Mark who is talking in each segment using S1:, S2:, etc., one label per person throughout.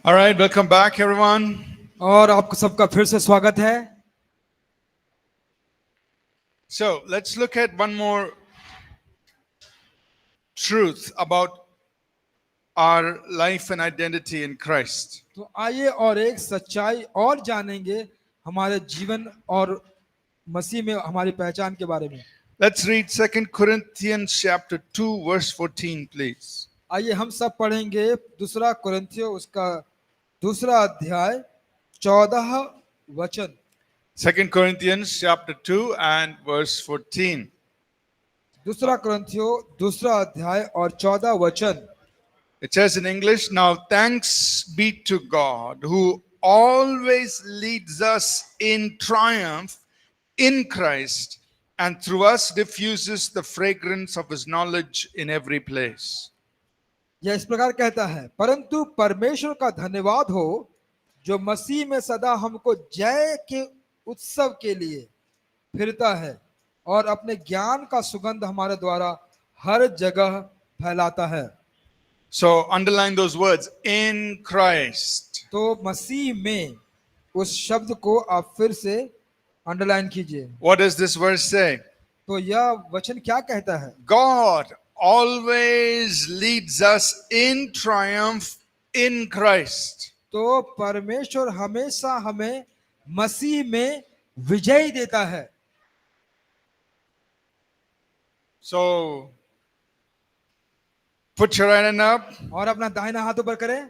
S1: All right, welcome back, everyone.
S2: और आपको सबका फिर से स्वागत है।
S1: So let's look at one more truth about our life and identity in Christ.
S2: तो आइए और एक सच्चाई और जानेंगे हमारे जीवन और मसीह में हमारी पहचान के बारे में।
S1: Let's read 2 Corinthians chapter 2, verse 14, please.
S2: आइए हम सब पढ़ेंगे दूसरा कुरिन्थियों उसका दूसरा अध्याय 14 वचन।
S1: 2 Corinthians chapter 2 and verse 14.
S2: दूसरा कुरिन्थियों दूसरा अध्याय और 14 वचन।
S1: It says in English, "Now thanks be to God who always leads us in triumph in Christ and through us diffuses the fragrance of his knowledge in every place."
S2: यह इस प्रकार कहता है, परंतु परमेश्वर का धन्यवाद हो जो मसीह में सदा हमको जय के उत्सव के लिए फिरता है और अपने ज्ञान का सुगंध हमारे द्वारा हर जगह फैलाता है।
S1: So underline those words, in Christ.
S2: तो मसीह में उस शब्द को आप फिर से अंडरलाइन कीजिए।
S1: What does this verse say?
S2: तो यह वचन क्या कहता है?
S1: God always leads us in triumph in Christ.
S2: तो परमेश्वर हमेशा हमें मसीह में विजय देता है।
S1: So put your right hand up
S2: और अपना दाहिना हाथ ऊपर करें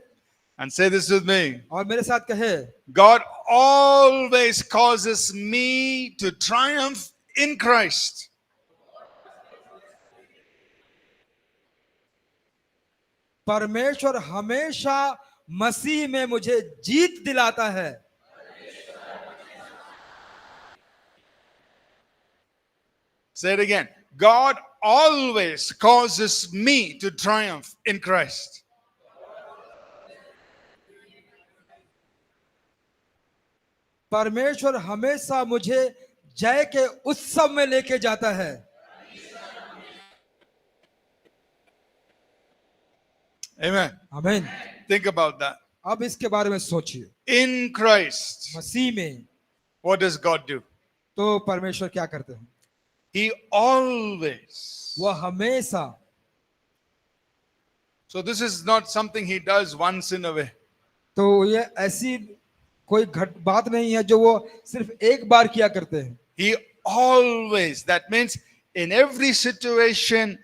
S1: and say this with me.
S2: और मेरे साथ कहे,
S1: God always causes me to triumph in Christ.
S2: परमेश्वर हमेशा मसीह में मुझे जीत दिलाता है।
S1: Say it again. God always causes me to triumph in Christ.
S2: परमेश्वर हमेशा मुझे जय के उत्सव में लेके जाता है।
S1: Amen.
S2: आमीन।
S1: Think about that.
S2: अब इसके बारे में सोचिए।
S1: In Christ,
S2: मसीह में
S1: what does God do?
S2: तो परमेश्वर क्या करते हैं?
S1: He always.
S2: वह हमेशा।
S1: So this is not something he does once in a way.
S2: तो ये ऐसी कोई बात नहीं है जो वो सिर्फ एक बार किया करते हैं।
S1: He always, that means in every situation,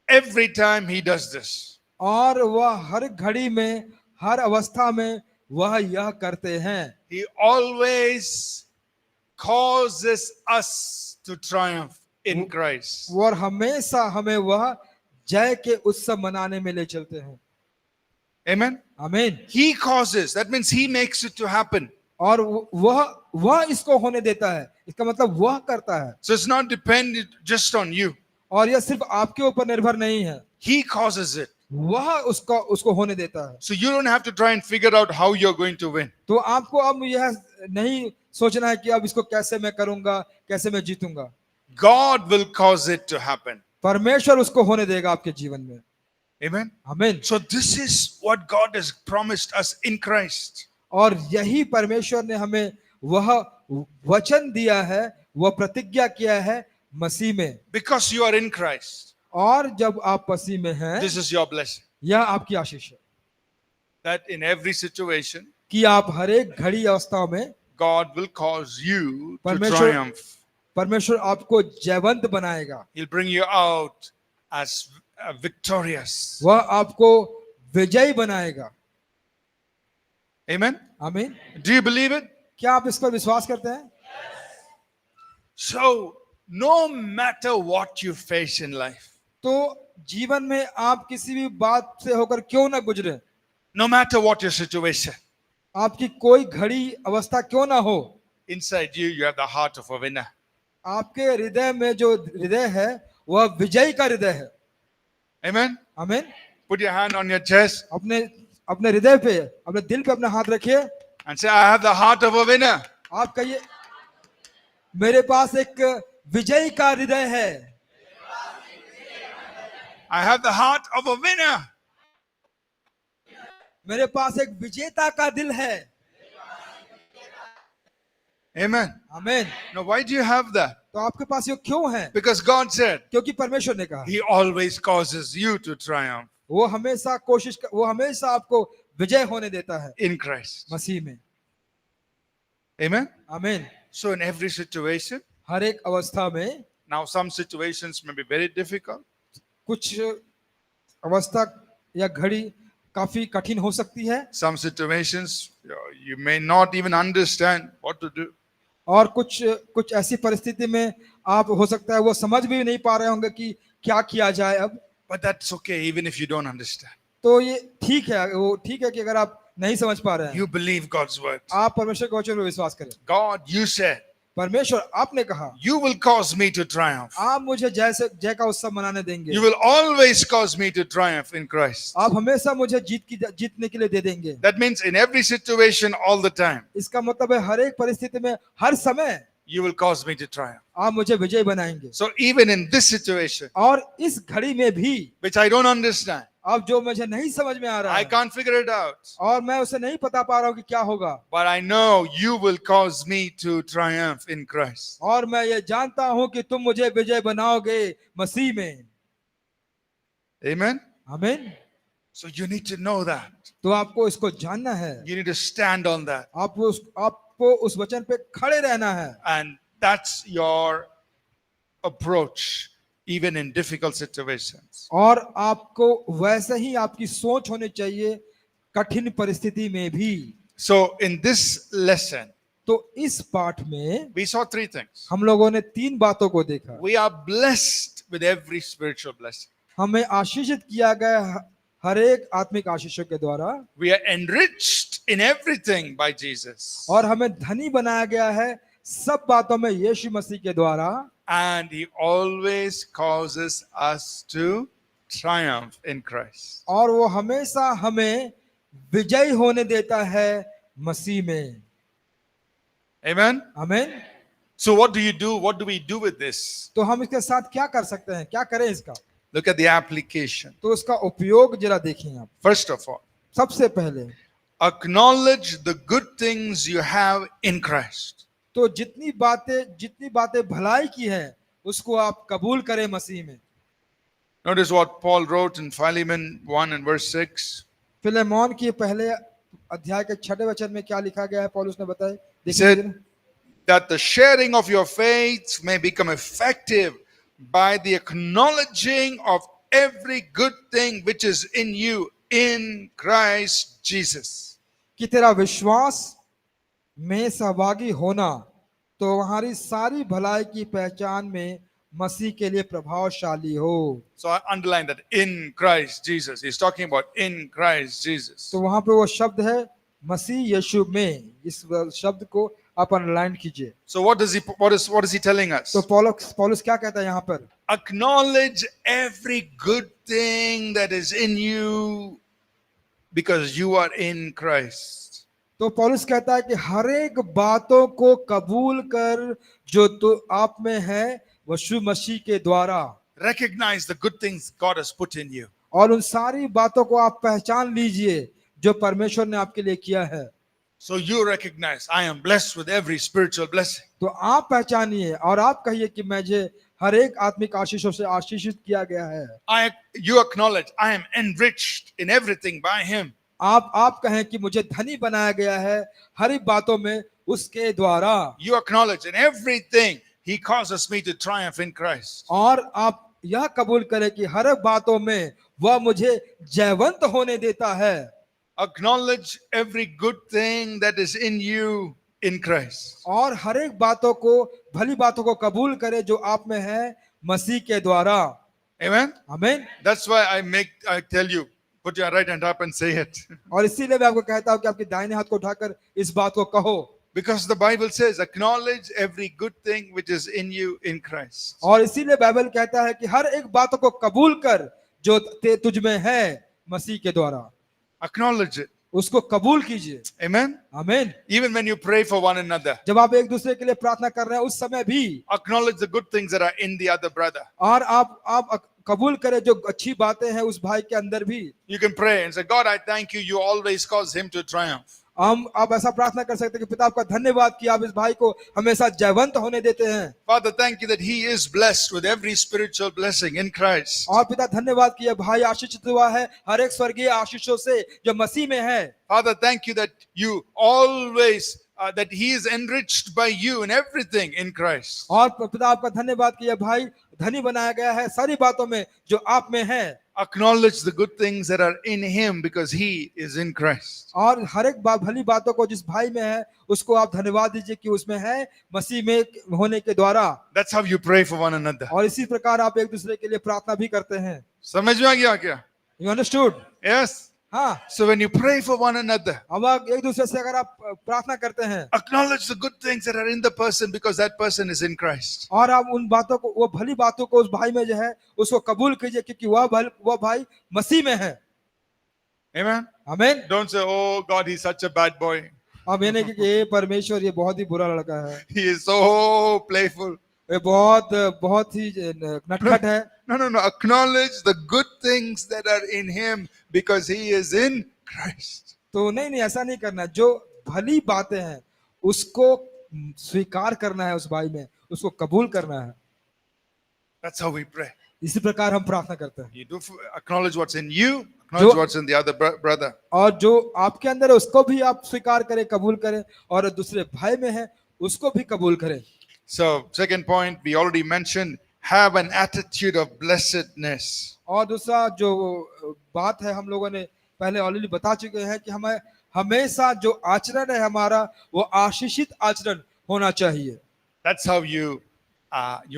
S1: every time he does this.
S2: और वह हर घड़ी में हर अवस्था में वह यह करते हैं।
S1: He always causes us to triumph in Christ.
S2: और हमेशा हमें वह जय के उत्सव मनाने में ले चलते हैं।
S1: Amen.
S2: आमीन।
S1: He causes, that means he makes it to happen.
S2: और वह इसको होने देता है, इसका मतलब वह करता है।
S1: So it's not dependent just on you.
S2: और यह सिर्फ आपके ऊपर निर्भर नहीं है,
S1: He causes it.
S2: वह उसको होने देता है।
S1: So you don't have to try and figure out how you're going to win.
S2: तो आपको अब यह नहीं सोचना है कि अब इसको कैसे मैं करूंगा, कैसे मैं जीतूंगा।
S1: God will cause it to happen.
S2: परमेश्वर उसको होने देगा आपके जीवन में।
S1: Amen.
S2: आमीन।
S1: So this is what God has promised us in Christ.
S2: और यही परमेश्वर ने हमें वह वचन दिया है, वह प्रतिज्ञा किया है मसीह में।
S1: Because you are in Christ,
S2: और जब आप मसीह में हैं,
S1: this is your blessing.
S2: यह आपकी आशीष है
S1: That in every situation,
S2: कि आप हर एक घड़ी अवस्था में
S1: God will cause you to
S2: परमेश्वर
S1: triumph.
S2: परमेश्वर आपको जयवंत बनाएगा।
S1: He'll bring you out as victorious.
S2: वह आपको विजयी बनाएगा।
S1: Amen.
S2: आमीन।
S1: Do you believe it?
S2: क्या आप इस पर विश्वास करते हैं?
S1: So no matter what you face in life,
S2: तो जीवन में आप किसी भी बात से होकर क्यों ना गुजरे,
S1: no matter what your situation,
S2: आपकी कोई घड़ी अवस्था क्यों ना हो,
S1: inside you have the heart of a winner.
S2: आपके हृदय में जो हृदय है वह विजयी का हृदय है।
S1: Amen.
S2: आमीन।
S1: Put your hand on your chest
S2: अपने हृदय पे, अपने दिल पे अपना हाथ रखिए
S1: and say, I have the heart of a winner.
S2: आप कहिए, मेरे पास एक विजयी का हृदय है।
S1: I have the heart of a winner.
S2: मेरे पास एक विजेता का दिल है।
S1: Amen.
S2: आमीन।
S1: Now, why do you have that?
S2: तो आपके पास ये क्यों है?
S1: Because God said
S2: क्योंकि परमेश्वर ने कहा
S1: He always causes you to triumph
S2: वो हमेशा आपको विजय होने देता है
S1: in Christ.
S2: मसीह में।
S1: Amen.
S2: आमीन।
S1: So, in every situation,
S2: हर एक अवस्था में,
S1: now some situations may be very difficult,
S2: कुछ अवस्था या घड़ी काफी कठिन हो सकती है
S1: some situations you may not even understand what to do.
S2: और कुछ ऐसी परिस्थिति में आप हो सकता है वो समझ भी नहीं पा रहे होंगे कि क्या किया जाए अब।
S1: But that's okay, even if you don't understand.
S2: तो ये ठीक है, वो ठीक है कि अगर आप नहीं समझ पा रहे हैं,
S1: You believe God's word.
S2: आप परमेश्वर के वचन में विश्वास करें।
S1: God, you said,
S2: परमेश्वर आपने कहा
S1: you will cause me to triumph.
S2: आप मुझे जय का उत्सव मनाने देंगे,
S1: You will always cause me to triumph in Christ.
S2: आप हमेशा मुझे जीतने के लिए दे देंगे।
S1: That means in every situation, all the time,
S2: इसका मतलब है हर एक परिस्थिति में, हर समय
S1: you will cause me to triumph.
S2: आप मुझे विजय बनाएंगे।
S1: So even in this situation,
S2: और इस घड़ी में भी,
S1: which I don't understand,
S2: अब जो मुझे नहीं समझ में आ रहा
S1: I
S2: है
S1: can't figure it out,
S2: और मैं उसे नहीं पता पा रहा हूँ कि क्या होगा,
S1: but I know you will cause me to triumph in Christ.
S2: और मैं ये जानता हूँ कि तुम मुझे विजय बनाओगे मसीह में।
S1: Amen.
S2: आमीन।
S1: So you need to know that.
S2: तो आपको इसको जानना है,
S1: You need to stand on that.
S2: आपको उस वचन पे खड़े रहना है,
S1: And that's your approach, even in difficult situations.
S2: और आपको वैसे ही आपकी सोच होनी चाहिए कठिन परिस्थिति में भी।
S1: So in this lesson,
S2: तो इस पाठ में
S1: we saw three things.
S2: हम लोगों ने 3 बातों को देखा।
S1: We are blessed with every spiritual blessing.
S2: हमें आशीषित किया गया हर एक आत्मिक आशीषों के द्वारा,
S1: We are enriched in everything by Jesus.
S2: और हमें धनी बनाया गया है सब बातों में यीशु मसीह के द्वारा,
S1: And He always causes us to triumph in Christ.
S2: और वो हमेशा हमें विजयी होने देता है मसीह में।
S1: Amen.
S2: आमीन।
S1: So what do you do? What do we do with this?
S2: तो हम इसके साथ क्या कर सकते हैं, क्या करें इसका?
S1: Look at the application.
S2: तो उसका उपयोग जरा देखें आप।
S1: First of all,
S2: सबसे पहले
S1: acknowledge the good things you have in Christ.
S2: तो जितनी बातें भलाई की है उसको आप कबूल करें मसीह में।
S1: Notice what Paul wrote in Philemon 1 and verse 6.
S2: Philemon के पहले अध्याय के 6 वचन में क्या लिखा गया है, पौलुस ने बताया।
S1: He
S2: देखिए
S1: said that the sharing of your faith may become effective by the acknowledging of every good thing which is in you in Christ Jesus.
S2: कि तेरा विश्वास में सहभागी होना तो हमारी सारी भलाई की पहचान में मसीह के लिए प्रभावशाली हो।
S1: So I underline that, in Christ Jesus. He's talking about in Christ Jesus.
S2: तो वहां पे वो शब्द है मसीह यीशु में, इस शब्द को आप अंडरलाइन कीजिए।
S1: So what is he telling us?
S2: तो पौलुस क्या कहता है यहाँ पर?
S1: Acknowledge every good thing that is in you because you are in Christ.
S2: तो पौलुस कहता है कि हर एक बातों को कबूल कर जो तो आप में है यीशु मसीह के द्वारा।
S1: Recognize the good things God has put in you.
S2: और उन सारी बातों को आप पहचान लीजिए जो परमेश्वर ने आपके लिए किया है।
S1: So you recognize, I am blessed with every spiritual blessing.
S2: तो आप पहचानिए और आप कहिए कि मुझे हर एक आत्मिक आशीषों से आशीषित किया गया है।
S1: You acknowledge, I am enriched in everything by Him.
S2: आप कहें कि मुझे धनी बनाया गया है हर एक बातों में उसके द्वारा।
S1: You acknowledge in everything He causes me to triumph in Christ.
S2: और आप यह कबूल करें कि हर एक बातों में वह मुझे जयवंत होने देता है।
S1: Acknowledge every good thing that is in you in Christ.
S2: और हर एक बातों को, भली बातों को कबूल करें जो आप में है मसीह के द्वारा।
S1: Amen.
S2: आमीन।
S1: That's why I tell you, put your right hand up and say it.
S2: और इसीलिए मैं आपको कहता हूं कि आपके दाहिने हाथ को उठाकर इस बात को कहो।
S1: Because the Bible says, acknowledge every good thing which is in you in Christ.
S2: और इसीलिए बाइबल कहता है कि हर एक बातों को कबूल कर जो तुझ में है मसीह के द्वारा।
S1: Acknowledge it.
S2: उसको कबूल कीजिए।
S1: Amen.
S2: आमीन।
S1: Even when you pray for one another,
S2: जब आप एक दूसरे के लिए प्रार्थना कर रहे हैं उस समय भी
S1: acknowledge the good things that are in the other brother.
S2: और आप कबूल करे जो अच्छी बातें हैं उस भाई के अंदर भी।
S1: You can pray and say, God, I thank you. You always cause him to triumph.
S2: हम आप ऐसा प्रार्थना कर सकते हैं कि पिता आपका धन्यवाद कि आप इस भाई को हमेशा जयवंत होने देते हैं।
S1: Father, thank you that he is blessed with every spiritual blessing in Christ.
S2: और पिता धन्यवाद कि यह भाई आशीषित हुआ है हर एक स्वर्गीय आशीषों से जो मसीह में है।
S1: Father, thank you that you always, that he is enriched by you in everything in Christ.
S2: और पिता आपका धन्यवाद कि यह भाई धनी बनाया गया है सारी बातों में जो आप में है।
S1: Acknowledge the good things that are in him because he is in Christ.
S2: और हर एक भली बातों को जिस भाई में है उसको आप धन्यवाद दीजिए कि उसमें है मसीह में होने के द्वारा।
S1: That's how you pray for one another.
S2: और इसी प्रकार आप एक दूसरे के लिए प्रार्थना भी करते हैं।
S1: समझ में आ गया क्या?
S2: You understood?
S1: Yes.
S2: हाँ।
S1: So when you pray for one another,
S2: अब आप एक दूसरे से अगर आप प्रार्थना करते हैं
S1: acknowledge the good things that are in the person because that person is in Christ.
S2: और आप उन बातों को वो भली बातों को उस भाई में जो है उसको कबूल कीजिए क्योंकि वह भाई मसीह में है।
S1: Amen.
S2: आमीन।
S1: Don't say, oh God, he's such a bad boy.
S2: अब ये नहीं कि ये परमेश्वर ये बहुत ही बुरा लड़का है,
S1: He is so playful.
S2: ये बहुत ही नटखट है।
S1: No. Acknowledge the good things that are in him because he is in Christ.
S2: तो नहीं ऐसा नहीं करना। जो भली बातें हैं उसको स्वीकार करना है, उस भाई में उसको कबूल करना है।
S1: That's how we pray.
S2: इसी प्रकार हम प्रार्थना करते हैं।
S1: You do acknowledge what's in you, acknowledge what's in the other brother.
S2: और जो आपके अंदर है उसको भी आप स्वीकार करें, कबूल करें, और दूसरे भाई में है उसको भी कबूल करें।
S1: So, second point, we already mentioned, have an attitude of blessedness.
S2: और दूसरा जो बात है हम लोगों ने पहले ऑलरेडी बता चुके हैं कि हमें हमेशा जो आचरण है हमारा वो आशीषित आचरण होना चाहिए।
S1: That's how you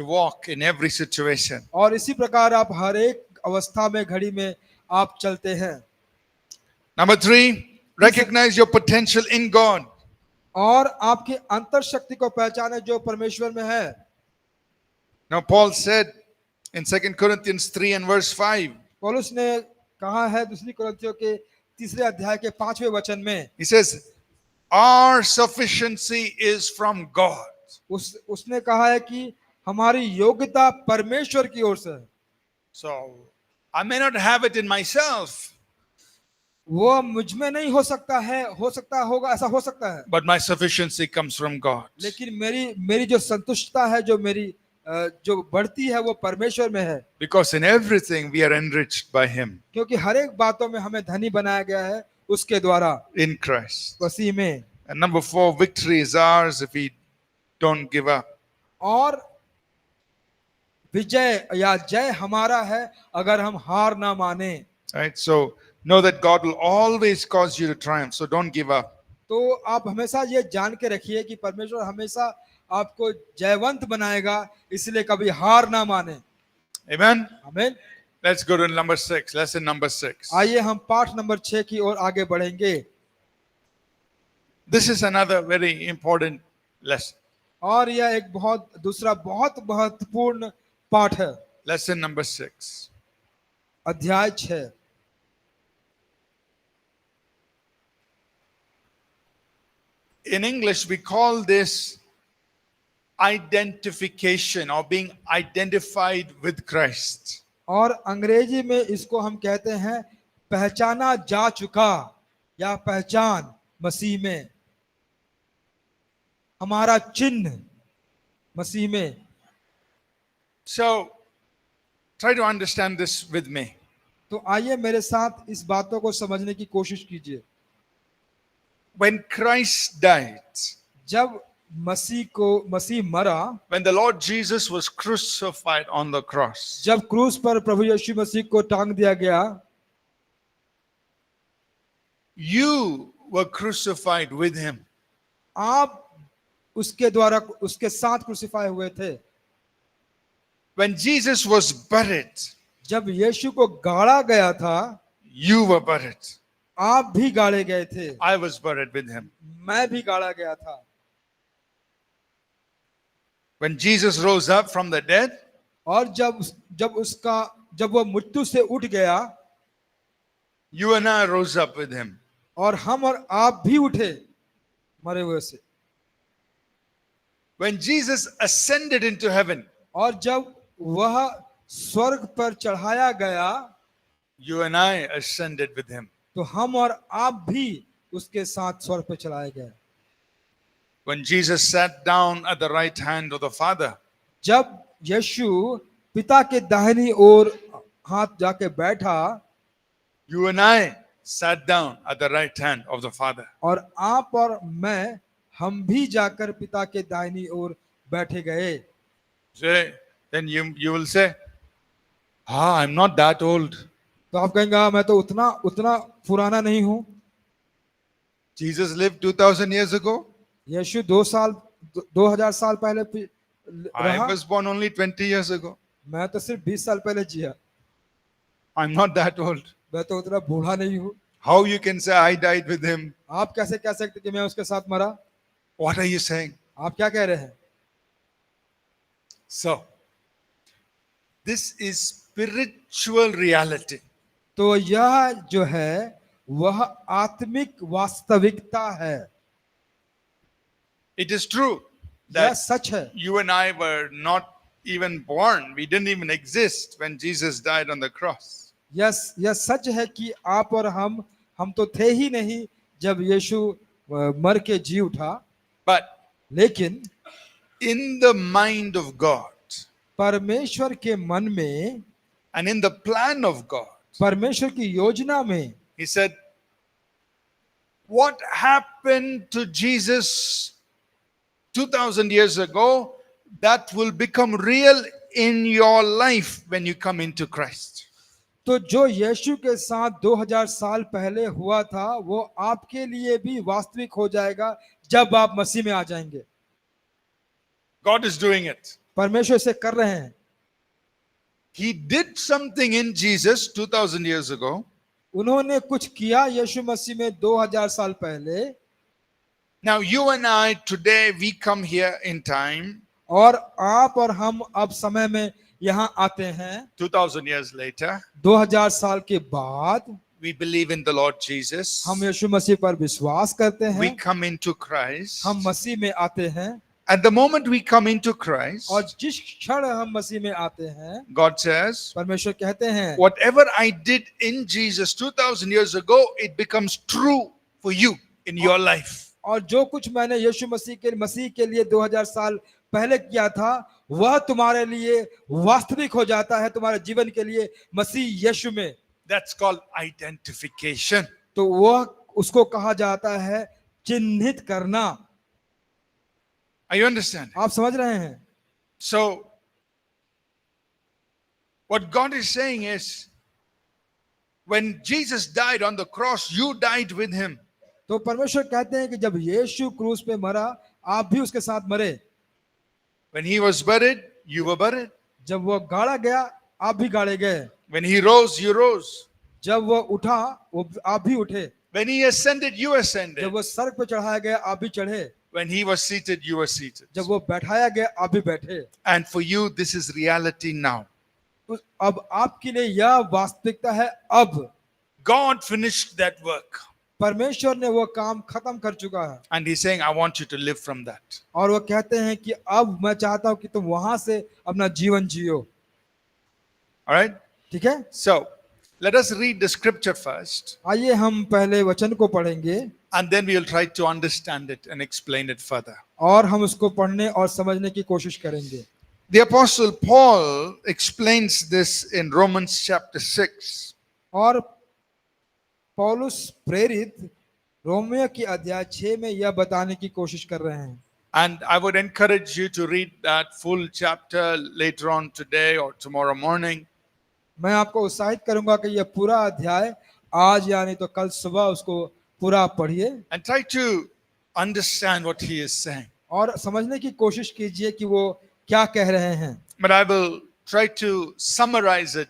S1: walk in every situation.
S2: और इसी प्रकार आप हर एक अवस्था में घड़ी में आप चलते हैं।
S1: Number 3, recognize your potential in God.
S2: और आपकी अंतर शक्ति को पहचाने जो परमेश्वर में है।
S1: Now Paul said in 2 Corinthians 3 and verse 5,
S2: पौलुस ने कहा है दूसरी कुरिन्थियों के 3 अध्याय के 5वें वचन में,
S1: he says, our sufficiency is from God.
S2: उसने कहा है कि हमारी योग्यता परमेश्वर की ओर से है।
S1: So I may not have it in myself,
S2: वो मुझ में नहीं हो सकता है, हो सकता होगा, ऐसा हो सकता है,
S1: but my sufficiency comes from God.
S2: लेकिन मेरी जो संतुष्टता है, जो मेरी जो बढ़ती है वो परमेश्वर में है।
S1: Because in everything we are enriched by him.
S2: क्योंकि हर एक बातों में हमें धनी बनाया गया है उसके द्वारा,
S1: In Christ.
S2: मसीह में।
S1: And number 4, victory is ours if we don't give up.
S2: और विजय या जय हमारा है अगर हम हार ना माने।
S1: Right? So know that God will always cause you to triumph. So don't give up.
S2: तो आप हमेशा ये जान के रखिए कि परमेश्वर हमेशा आपको जयवंत बनाएगा, इसलिए कभी हार ना माने।
S1: Amen?
S2: आमीन।
S1: Let's go to number 6. Lesson number 6.
S2: आइए हम पाठ नंबर 6 की ओर आगे बढ़ेंगे।
S1: This is another very important lesson.
S2: और यह एक दूसरा बहुत महत्वपूर्ण पाठ है।
S1: Lesson number 6.
S2: अध्याय 6।
S1: In English, we call this identification or being identified with Christ.
S2: और अंग्रेजी में इसको हम कहते हैं पहचाना जा चुका या पहचान मसीह में, हमारा चिन्ह मसीह में।
S1: So try to understand this with me.
S2: तो आइए मेरे साथ इस बातों को समझने की कोशिश कीजिए।
S1: When Christ died,
S2: जब मसीह मरा,
S1: when the Lord Jesus was crucified on the cross,
S2: जब क्रूस पर प्रभु यीशु मसीह को टांग दिया गया,
S1: you were crucified with him.
S2: आप उसके द्वारा उसके साथ क्रूसिफाई हुए थे।
S1: When Jesus was buried,
S2: जब यीशु को गाड़ा गया था,
S1: you were buried.
S2: आप भी गाड़े गए थे।
S1: I was buried with him.
S2: मैं भी गाड़ा गया था।
S1: When Jesus rose up from the dead,
S2: और जब वो मृत्यु से उठ गया,
S1: you and I rose up with him.
S2: और हम और आप भी उठे मरे हुए से।
S1: When Jesus ascended into heaven,
S2: और जब वह स्वर्ग पर चढ़ाया गया,
S1: you and I ascended with him.
S2: तो हम और आप भी उसके साथ स्वर्ग पर चढ़ाए गए।
S1: When Jesus sat down at the right hand of the Father,
S2: जब यीशु पिता के दाहिनी ओर हाथ जाके बैठा,
S1: you and I sat down at the right hand of the Father.
S2: और आप और मैं, हम भी जाकर पिता के दाहिनी ओर बैठे गए।
S1: Say, then you will say, I'm not that old.
S2: तो आप कहेंगे "हाँ, मैं तो उतना उतना पुराना नहीं हूं।
S1: Jesus lived 2000 years ago.
S2: यीशु 2000 साल पहले
S1: I
S2: रहा,
S1: was born only 20 years ago.
S2: मैं तो सिर्फ 20 साल पहले जिया,
S1: I'm not that old.
S2: मैं तो उतना बूढ़ा नहीं हूं।
S1: How you can say I died with him?
S2: आप कैसे कह सकते कि मैं उसके साथ मरा?
S1: What are you saying?
S2: आप क्या कह रहे हैं?
S1: So, this is spiritual reality.
S2: तो यह जो है वह आत्मिक वास्तविकता है।
S1: It is true
S2: यह
S1: that
S2: सच है।
S1: you and I were not even born. We didn't even exist when Jesus died on the cross.
S2: यह सच है कि आप और हम तो थे ही नहीं जब यीशु मर के जी उठा।
S1: But
S2: लेकिन
S1: in the mind of God
S2: परमेश्वर के मन में,
S1: and in the plan of God,
S2: परमेश्वर की योजना में,
S1: he said, what happened to Jesus 2000 years ago, that will become real in your life when you come into Christ.
S2: तो जो यीशु के साथ 2000 साल पहले हुआ था वो आपके लिए भी वास्तविक हो जाएगा जब आप मसीह में आ जाएंगे।
S1: God is doing it.
S2: परमेश्वर इसे कर रहे हैं।
S1: He did something in Jesus 2000 years ago.
S2: उन्होंने कुछ किया यीशु मसीह में 2000 साल पहले।
S1: Now you and I today, we come here in time,
S2: और आप और हम अब समय में यहाँ आते हैं
S1: 2000 years later.
S2: 2000 साल के बाद।
S1: We believe in the Lord Jesus.
S2: हम यीशु मसीह पर विश्वास करते
S1: We
S2: हैं,
S1: come into Christ.
S2: हम मसीह में आते हैं।
S1: At the moment we come into Christ,
S2: और जिस क्षण हम मसीह में आते हैं,
S1: God says,
S2: परमेश्वर कहते हैं
S1: whatever I did in Jesus 2000 years ago, it becomes true for you in your life.
S2: और जो कुछ मैंने यीशु मसीह के लिए 2000 साल पहले किया था वह तुम्हारे लिए वास्तविक हो जाता है, तुम्हारे जीवन के लिए मसीह यीशु में।
S1: That's called identification.
S2: तो वह उसको कहा जाता है चिन्हित करना।
S1: Are you understanding?
S2: आप समझ रहे हैं?
S1: So, what God is saying is, when Jesus died on the cross, you died with him.
S2: तो परमेश्वर कहते हैं कि जब यीशु क्रूस पे मरा आप भी उसके साथ मरे।
S1: When he was buried, you were buried.
S2: जब वो गाड़ा गया आप भी गाड़े गए।
S1: When he rose, you rose.
S2: जब वो उठा वो आप भी उठे।
S1: When he ascended, you ascended.
S2: जब वो स्वर्ग पे चढ़ाया गया आप भी चढ़े।
S1: When he was seated, you were seated.
S2: जब वो बैठाया गया आप भी बैठे।
S1: And for you, this is reality now.
S2: अब आपके लिए यह वास्तविकता है। अब
S1: God finished that work.
S2: परमेश्वर ने वो काम खत्म कर चुका है।
S1: And he's saying, I want you to live from that.
S2: और वो कहते हैं कि अब मैं चाहता हूं कि तुम वहां से अपना जीवन जियो।
S1: All right?
S2: ठीक है?
S1: So, let us read the scripture first.
S2: आइए हम पहले वचन को पढ़ेंगे
S1: And then we will try to understand it and explain it further.
S2: और हम उसको पढ़ने और समझने की कोशिश करेंगे।
S1: The Apostle Paul explains this in Romans chapter 6.
S2: और पौलुस प्रेरित रोमियो की अध्याय 6 में यह बताने की कोशिश कर रहे हैं।
S1: And I would encourage you to read that full chapter later on today or tomorrow morning.
S2: मैं आपको उत्साहित करूंगा कि यह पूरा अध्याय आज यानी तो कल सुबह उसको पूरा पढ़िए
S1: And try to understand what he is saying.
S2: और समझने की कोशिश कीजिए कि वो क्या कह रहे हैं।
S1: But I will try to summarize it,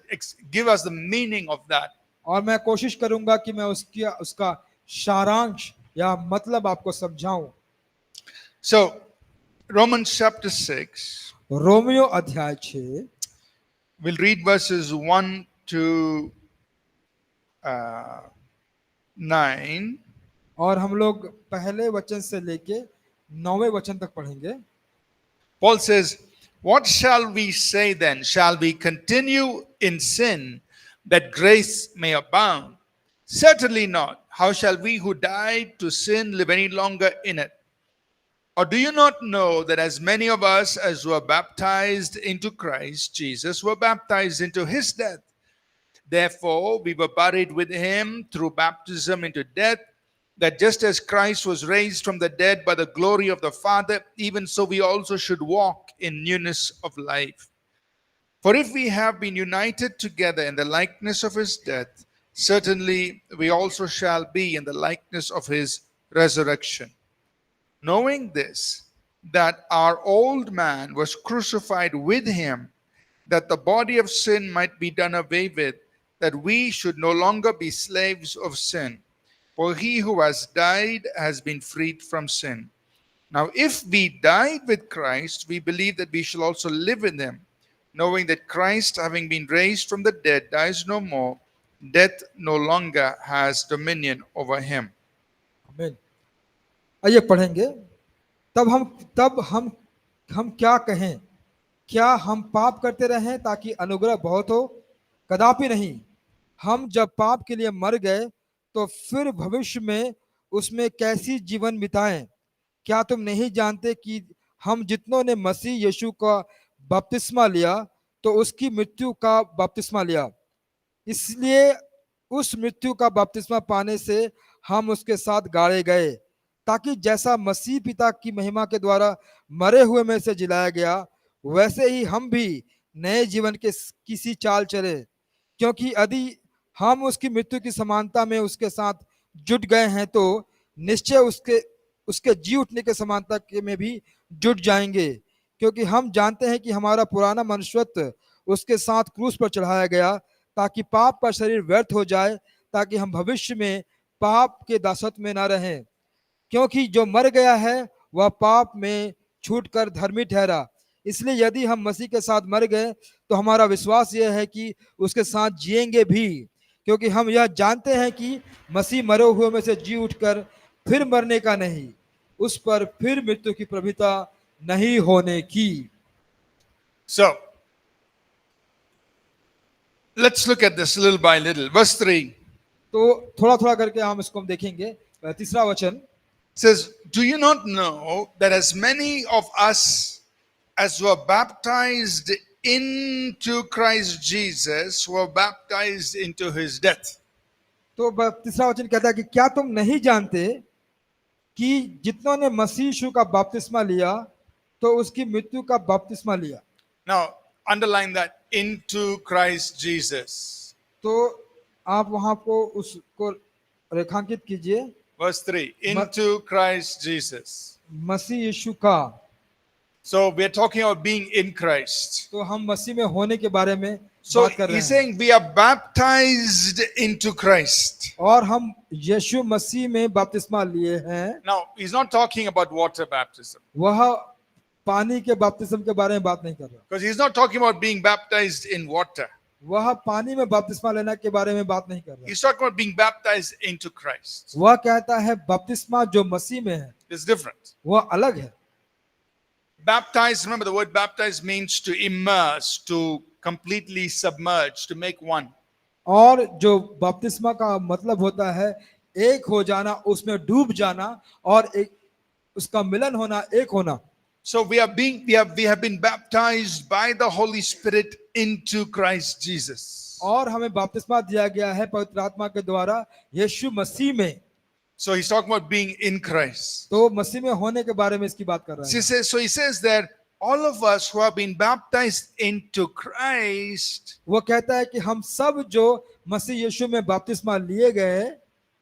S1: give us the meaning of that.
S2: और मैं कोशिश करूंगा कि मैं उसका सारांश या मतलब आपको समझाऊं।
S1: So, Romans chapter 6,
S2: रोमियो अध्याय 6
S1: we'll read verses 1 to 9.
S2: और हम लोग पहले वचन से लेके 9वें वचन तक पढ़ेंगे।
S1: Paul says, What shall we say then? Shall we continue in sin that grace may abound? Certainly not. How shall we who died to sin live any longer in it? Or do you not know that as many of us as were baptized into Christ Jesus were baptized into his death? Therefore, we were buried with him through baptism into death, that just as Christ was raised from the dead by the glory of the Father, even so we also should walk in newness of life. For if we have been united together in the likeness of his death, certainly we also shall be in the likeness of his resurrection. Knowing this, that our old man was crucified with him, that the body of sin might be done away with, that we should no longer be slaves of sin. For he who has died has been freed from sin. Now, if we died with Christ, we believe that we shall also live with him, knowing that Christ, having been raised from the dead, dies no more, death no longer has dominion over him.
S2: आमीन। आइए पढ़ेंगे। तब हम क्या कहें? क्या हम पाप करते रहें ताकि अनुग्रह बहुत हो? कदापि नहीं। हम जब पाप के लिए मर गए तो फिर भविष्य में उसमें कैसी जीवन बिताएं? क्या तुम नहीं जानते कि हम जितनों ने मसीह यीशु का बपतिस्मा लिया तो उसकी मृत्यु का बपतिस्मा लिया, इसलिए उस मृत्यु का बपतिस्मा पाने से हम उसके साथ गाड़े गए, ताकि जैसा मसीह पिता की महिमा के द्वारा मरे हुए में से जिलाया गया, वैसे ही हम भी नए जीवन के किसी चाल चले। क्योंकि यदि हम उसकी मृत्यु की समानता में उसके साथ जुट गए हैं तो निश्चय उसके जी उठने के समानता के में भी जुट जाएंगे। क्योंकि हम जानते हैं कि हमारा पुराना मनुष्यत्व उसके साथ क्रूस पर चढ़ाया गया, ताकि पाप का शरीर व्यर्थ हो जाए, ताकि हम भविष्य में पाप के दासत्व में न रहें। क्योंकि जो मर गया है वह पाप में छूटकर धर्मी ठहरा। इसलिए यदि हम मसीह के साथ मर गए तो हमारा विश्वास यह है कि उसके साथ जिएंगे भी, क्योंकि हम यह जानते हैं कि मसीह मरे हुए में से जी उठकर फिर मरने का नहीं, उस पर फिर मृत्यु की प्रभुता नहीं होने की।
S1: So, let's look at this little by little. Verse 3
S2: तो थोड़ा थोड़ा करके हम इसको देखेंगे। तीसरा वचन
S1: says, do you not know that as many of us as were baptized into Christ Jesus were baptized into his death?
S2: तो तीसरा वचन कहता है कि क्या तुम नहीं जानते कि जितनों ने मसीह यीशु का बपतिस्मा लिया तो उसकी मृत्यु का बपतिस्मा लिया।
S1: Now, underline that, into Christ Jesus.
S2: तो आप वहां को उसको रेखांकित कीजिए।
S1: Verse 3, into Christ Jesus.
S2: मसीह यीशु का।
S1: So, we are talking about being in Christ.
S2: तो हम मसीह में होने के बारे में
S1: So,
S2: बात कर रहे
S1: he's
S2: हैं।
S1: saying we are baptized into Christ.
S2: और हम यीशु मसीह में बपतिस्मा लिए हैं।
S1: Now, he's not talking about water baptism.
S2: वह पानी के बपतिस्म के बारे में बात नहीं कर रहा।
S1: Because he's not talking about being baptized in water.
S2: वह पानी में बपतिस्मा लेने के बारे में बात नहीं कर रहा।
S1: He's talking about being baptized into Christ.
S2: वह कहता है बपतिस्मा जो मसीह में है
S1: It's different.
S2: वह अलग है।
S1: Baptized, remember the word baptized means to immerse, to completely submerge, to make one.
S2: और जो बपतिस्मा का मतलब होता है एक हो जाना, उसमें डूब जाना और एक उसका मिलन होना, एक होना।
S1: So we have been baptized by the Holy Spirit into Christ Jesus.
S2: और हमें बपतिस्मा दिया गया है पवित्र आत्मा के द्वारा यीशु मसीह में।
S1: So he's talking about being in Christ.
S2: तो मसीह में होने के बारे में इसकी बात कर रहा है।
S1: So he says that all of us who have been baptized into Christ,
S2: वो कहता है कि हम सब जो मसीह यीशु में बपतिस्मा लिए गए,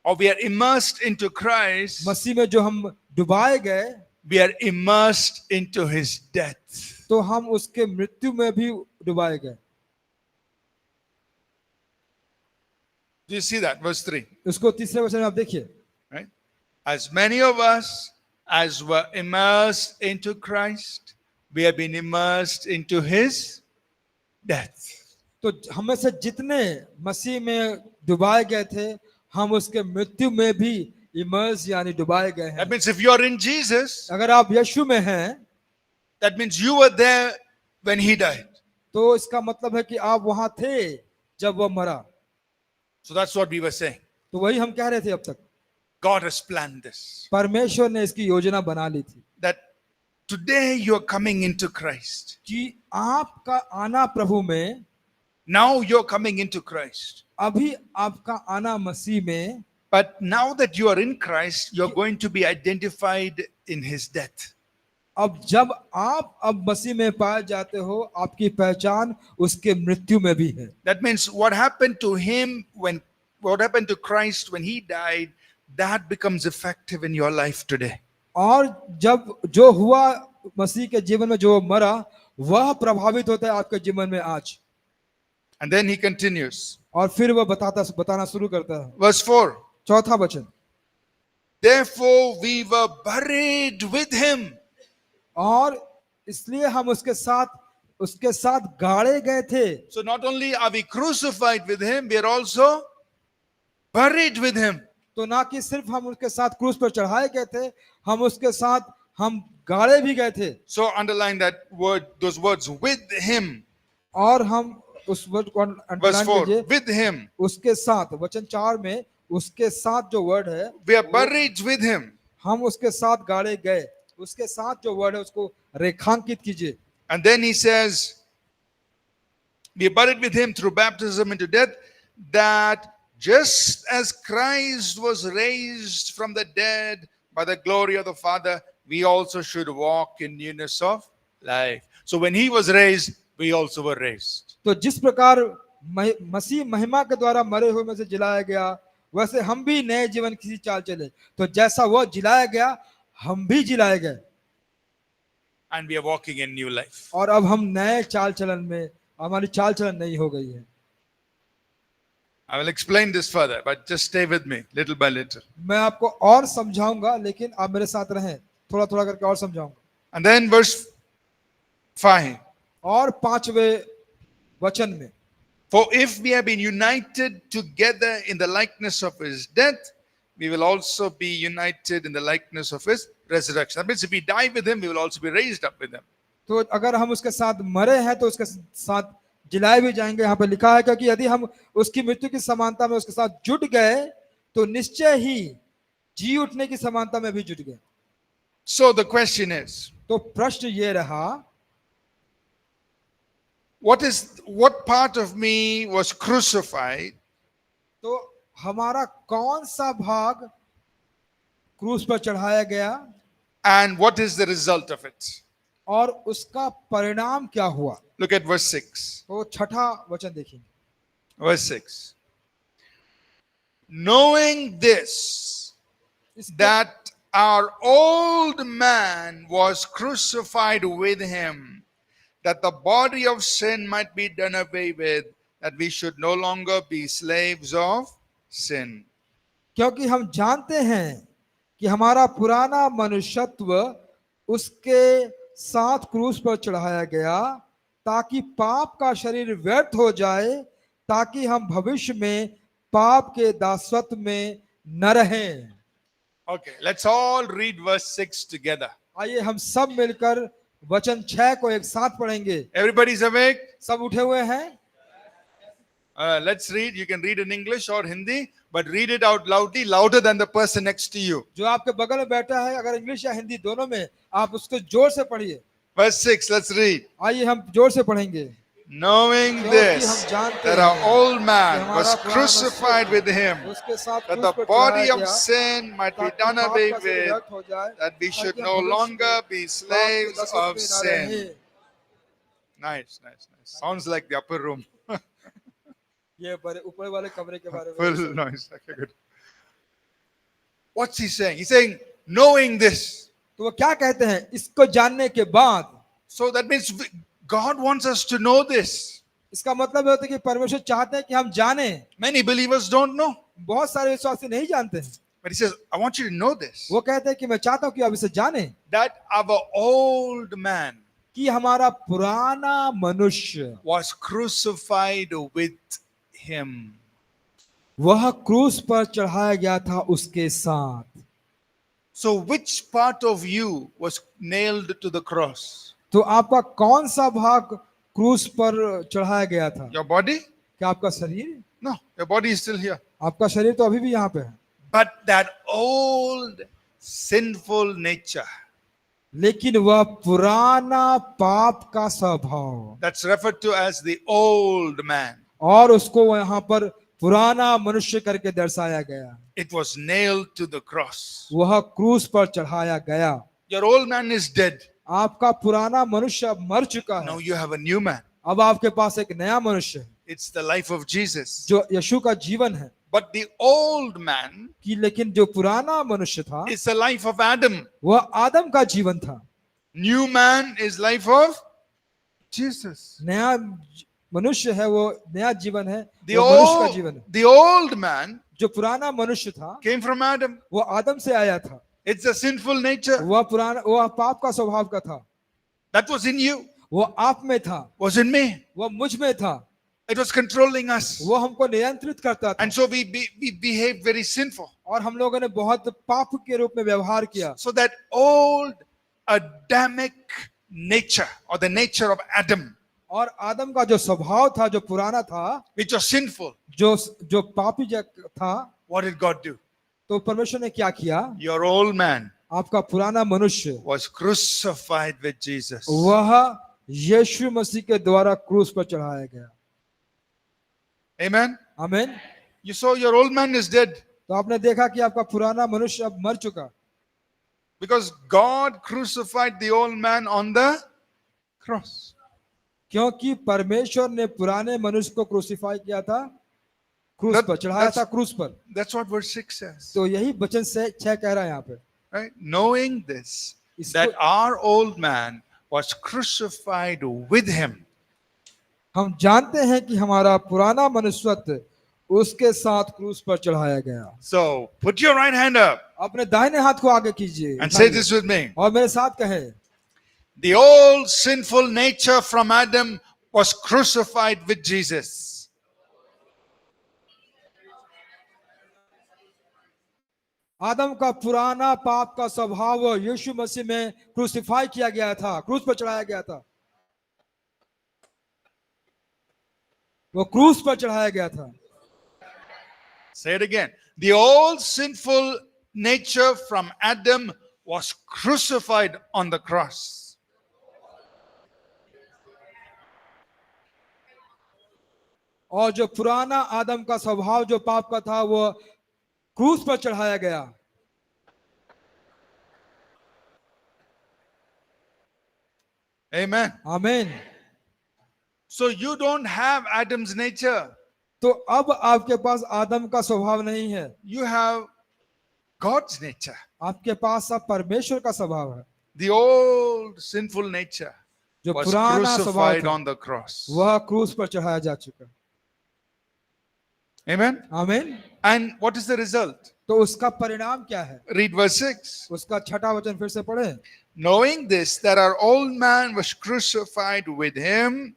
S1: or we are immersed into Christ,
S2: मसीह में जो हम डुबाए गए,
S1: we are immersed into his death.
S2: तो हम उसके मृत्यु में भी डुबाए गए।
S1: Do you see that? Verse 3.
S2: उसको तीसरे वचन में आप देखिए।
S1: Right? As many of us as were immersed into Christ, we have been immersed into his death.
S2: तो हमें से जितने मसीह में डुबाए गए थे, हम उसके मृत्यु में भी इमर्स यानी डुबाए गए हैं।
S1: That means if you are in Jesus,
S2: अगर आप यीशु में हैं,
S1: that means you were there when he died.
S2: तो इसका मतलब है कि आप वहां थे जब वह मरा।
S1: So that's what we were saying.
S2: तो वही हम कह रहे थे अब तक,
S1: God has planned this.
S2: परमेश्वर ने इसकी योजना बना ली थी
S1: That today you're coming into Christ.
S2: कि आपका आना प्रभु में,
S1: Now you're coming into Christ.
S2: अभी आपका आना मसीह में,
S1: But now that you are in Christ, you're going to be identified in his death.
S2: अब जब आप अब मसीह में पाए जाते हो, आपकी पहचान उसके मृत्यु में भी है।
S1: That means what happened to him what happened to Christ when he died, that becomes effective in your life today.
S2: और जब जो हुआ मसीह के जीवन में, जो मरा, वह प्रभावित होता है आपके जीवन में आज।
S1: And then he continues.
S2: और फिर वह बताना शुरू करता है।
S1: Verse 4.
S2: चौथा वचन,
S1: Therefore we were buried with him.
S2: और इसलिए हम उसके साथ गाड़े गए थे।
S1: So not only are we crucified with him, we are also buried with him.
S2: तो ना कि सिर्फ हम उसके साथ क्रूस पर चढ़ाए गए थे, हम उसके साथ हम गाड़े भी गए थे।
S1: So underline that word, those words, with him.
S2: और हम उस वर्ड को
S1: Verse
S2: अंडरलाइन
S1: 4.
S2: कीजिए,
S1: With him.
S2: उसके साथ, वचन 4 में उसके साथ जो वर्ड है,
S1: We are buried with him.
S2: हम उसके साथ गाड़े गए। उसके साथ जो वर्ड है उसको रेखांकित कीजिए।
S1: And then he says, we are buried with him through baptism into death, that just as Christ was raised from the dead by the glory of the Father, we also should walk in newness of life. So when he was raised, we also were raised.
S2: तो जिस प्रकार मसीह महिमा के द्वारा मरे हुए में से जिलाया गया, वैसे हम भी नए जीवन की चाल चले। तो जैसा वह जिलाया गया, हम भी जिलाए गए।
S1: And we are walking in new life.
S2: और अब हम नए चाल चलन में, हमारी चाल चलन नई हो गई है।
S1: I will explain this further, but just stay with me little by little.
S2: मैं आपको और समझाऊंगा, लेकिन आप मेरे साथ रहें, थोड़ा थोड़ा करके और समझाऊंगा।
S1: And then verse 5.
S2: और 5वें वचन में,
S1: For if we have been united together in the likeness of his death, we will also be united in the likeness of his resurrection. That means if we die with him, we will also be raised up with him.
S2: तो अगर हम उसके साथ मरे हैं तो उसके साथ जिलाए भी जाएंगे। यहाँ पे लिखा है क्योंकि यदि हम उसकी मृत्यु की समानता में उसके साथ जुट गए, तो निश्चय ही जी उठने की समानता में भी जुट गए।
S1: So the question is,
S2: तो प्रश्न ये रहा,
S1: what part of me was crucified,
S2: तो हमारा कौन सा भाग क्रूस पर चढ़ाया गया,
S1: and what is the result of it?
S2: और उसका परिणाम क्या हुआ?
S1: Look at verse 6.
S2: तो 6ठा वचन देखिए।
S1: Verse 6. Knowing this, that our old man was crucified with him, that the body of sin might be done away with, that we should no longer be slaves of sin.
S2: क्योंकि हम जानते हैं कि हमारा पुराना मनुष्यत्व उसके साथ क्रूस पर चढ़ाया गया, ताकि पाप का शरीर व्यर्थ हो जाए, ताकि हम भविष्य में पाप के दासत्व में न रहें।
S1: Okay, let's all read verse 6 together.
S2: आइए हम सब मिलकर वचन 6 को एक साथ पढ़ेंगे।
S1: Everybody's awake?
S2: सब उठे हुए हैं?
S1: Let's read. You can read in English or Hindi, but read it out loudly, louder than the person next to you.
S2: जो आपके बगल में बैठा है, अगर इंग्लिश या हिंदी दोनों में, आप उसको जोर से पढ़िए।
S1: Verse 6, let's read.
S2: आइए हम जोर से पढ़ेंगे।
S1: Knowing this, that our old man was crucified with him, that the body of sin might be done away with, that we should no longer be slaves of sin. Nice, nice, nice. Sounds like the upper room.
S2: ये ऊपर वाले कमरे के बारे में।
S1: Full noise. Okay, good. What's he saying? He's saying, knowing this.
S2: तो वो क्या कहते हैं? इसको जानने के बाद।
S1: So that means God wants us to know this.
S2: इसका मतलब होता है कि परमेश्वर चाहते हैं कि हम जाने।
S1: Many believers don't know.
S2: बहुत सारे विश्वासी नहीं जानते हैं।
S1: But he says, I want you to know this.
S2: वो कहते हैं कि मैं चाहता हूं कि आप इसे जाने।
S1: That our old man
S2: कि हमारा पुराना मनुष्य
S1: was crucified with him.
S2: वह क्रूस पर चढ़ाया गया था उसके साथ।
S1: So which part of you was nailed to the cross?
S2: तो आपका कौन सा भाग क्रूस पर चढ़ाया गया था?
S1: Your body?
S2: क्या आपका शरीर?
S1: No, your body is still here.
S2: आपका शरीर तो अभी भी यहाँ पे है,
S1: But that old sinful nature,
S2: लेकिन वह पुराना पाप का स्वभाव,
S1: that's referred to as the old man,
S2: और उसको यहाँ पर पुराना मनुष्य करके दर्शाया गया,
S1: it was nailed to the cross.
S2: वह क्रूस पर चढ़ाया गया।
S1: Your old man is dead.
S2: आपका पुराना मनुष्य अब मर चुका
S1: Now
S2: है,
S1: you have a new man.
S2: अब आपके पास एक नया मनुष्य है
S1: It's the life of Jesus.
S2: जो यीशु का जीवन है।
S1: But the old man
S2: कि लेकिन जो पुराना मनुष्य था
S1: is the life of Adam.
S2: वह आदम का जीवन था,
S1: New man is life of Jesus.
S2: नया मनुष्य है वो नया जीवन है,
S1: The
S2: वो मनुष्य का जीवन है।
S1: the old man
S2: जो पुराना मनुष्य था
S1: came from Adam.
S2: वो आदम से आया था,
S1: It's a sinful nature
S2: वह पाप का स्वभाव का था,
S1: that was in you,
S2: वो आप में था,
S1: was in me.
S2: वह मुझ में था,
S1: It was controlling us.
S2: वो हमको नियंत्रित करता था,
S1: And so we behaved very sinful.
S2: और हम लोगों ने बहुत पाप के रूप में व्यवहार किया।
S1: So that old Adamic nature or the nature of Adam,
S2: और आदम का जो स्वभाव था जो पुराना था
S1: which was sinful,
S2: जो पापी था,
S1: what did God do?
S2: तो परमेश्वर ने क्या किया?
S1: Your old man
S2: आपका पुराना मनुष्य
S1: was crucified with Jesus.
S2: वह यीशु मसीह के द्वारा क्रूस पर चढ़ाया गया।
S1: Amen.
S2: आमीन।
S1: You saw your old man is dead
S2: तो आपने देखा कि आपका पुराना मनुष्य अब मर चुका,
S1: because God crucified the old man on the cross.
S2: क्योंकि परमेश्वर ने पुराने मनुष्य को क्रूसिफाई किया था, क्रूस
S1: That-
S2: पर चढ़ाया
S1: that's-
S2: था, क्रूस पर।
S1: That's what verse 6 says.
S2: तो यही वचन से 6 कह रहा है यहाँ पे।
S1: Right? Knowing this,
S2: इसको-
S1: that our old man was crucified with him.
S2: हम जानते हैं कि हमारा पुराना मनुष्यत्व उसके साथ क्रूस पर चढ़ाया गया।
S1: So put your right hand up
S2: अपने दाहिने हाथ को आगे कीजिए
S1: and say this with me.
S2: और मेरे साथ कहे,
S1: The old sinful nature from Adam was crucified with Jesus.
S2: आदम का पुराना पाप का स्वभाव यीशु मसीह में क्रूसिफाई किया गया था, क्रूस पर चढ़ाया गया था, वो क्रूस पर चढ़ाया गया था।
S1: Say it again. The old sinful nature from Adam was crucified on the cross.
S2: और जो पुराना आदम का स्वभाव जो पाप का था वो क्रूस पर चढ़ाया गया।
S1: Amen.
S2: आमीन।
S1: So you don't have Adam's nature.
S2: तो अब आपके पास आदम का स्वभाव नहीं है,
S1: You have God's nature.
S2: आपके पास अब परमेश्वर का स्वभाव है।
S1: The old sinful nature
S2: जो
S1: was
S2: पुराना स्वभाव
S1: crucified
S2: था
S1: on the cross.
S2: वह क्रूस पर चढ़ाया जा चुका।
S1: Amen.
S2: आमीन।
S1: And what is the result?
S2: तो उसका परिणाम क्या है?
S1: Read verse 6.
S2: उसका 6वां वचन फिर से पढ़ें।
S1: Knowing this, that our old man was crucified with him,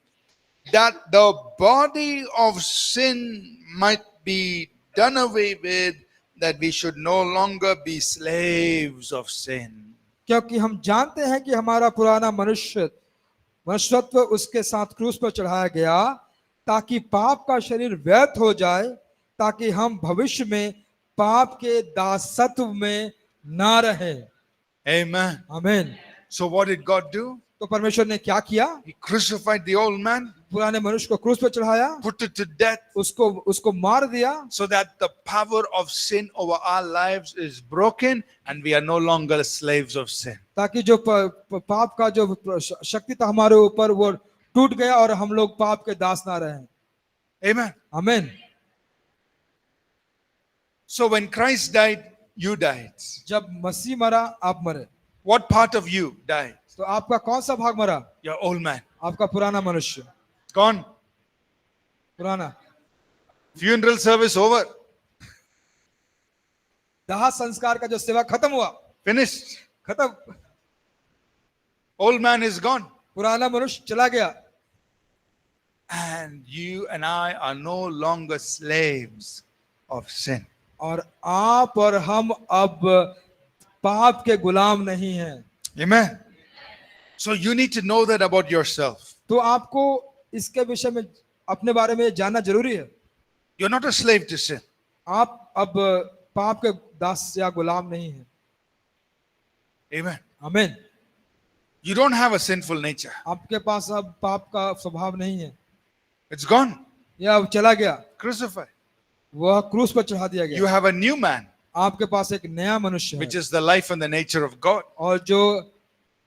S1: that the body of sin might be done away with, that we should no longer be slaves of sin.
S2: क्योंकि हम जानते हैं कि हमारा पुराना मनुष्यत्व उसके साथ क्रूस पर चढ़ाया गया ताकि पाप का शरीर व्यर्थ हो जाए, ताकि हम भविष्य में पाप के दासत्व में ना रहें।
S1: Amen.
S2: आमीन।
S1: So what did God do?
S2: तो परमेश्वर ने क्या किया?
S1: He crucified the old man,
S2: पुराने मनुष्य को क्रूस पर चढ़ाया,
S1: put it to death,
S2: उसको मार दिया,
S1: so that the power of sin over our lives is broken and we are no longer slaves of sin.
S2: ताकि जो पाप का जो शक्ति था हमारे ऊपर वो टूट गया और हम लोग पाप के दास ना रहे।
S1: Amen.
S2: आमीन।
S1: So when Christ died, you died.
S2: जब मसीह मरा आप मरे।
S1: What part of you died?
S2: तो आपका कौन सा भाग मरा?
S1: Your old man.
S2: आपका पुराना मनुष्य,
S1: Gone.
S2: पुराना।
S1: Funeral service over.
S2: दाह संस्कार का जो सेवा खत्म हुआ,
S1: Finished.
S2: खत्म,
S1: Old man is gone.
S2: पुराना मनुष्य चला गया
S1: And you and I are no longer slaves of sin.
S2: और आप और हम अब पाप के गुलाम नहीं हैं।
S1: Amen. So you need to know that about yourself.
S2: तो आपको इसके विषय में अपने बारे में जानना जरूरी है।
S1: You're not a slave to sin.
S2: आप अब पाप के दास या गुलाम नहीं हैं।
S1: Amen.
S2: आमीन।
S1: You don't have a sinful nature.
S2: आपके पास अब पाप का स्वभाव नहीं है,
S1: It's gone.
S2: यह अब चला गया,
S1: Crucified.
S2: वह क्रूस पर चढ़ा दिया
S1: You
S2: गया।
S1: have a new man,
S2: आपके पास एक नया मनुष्य
S1: which
S2: है
S1: is the life and the nature of God.
S2: और जो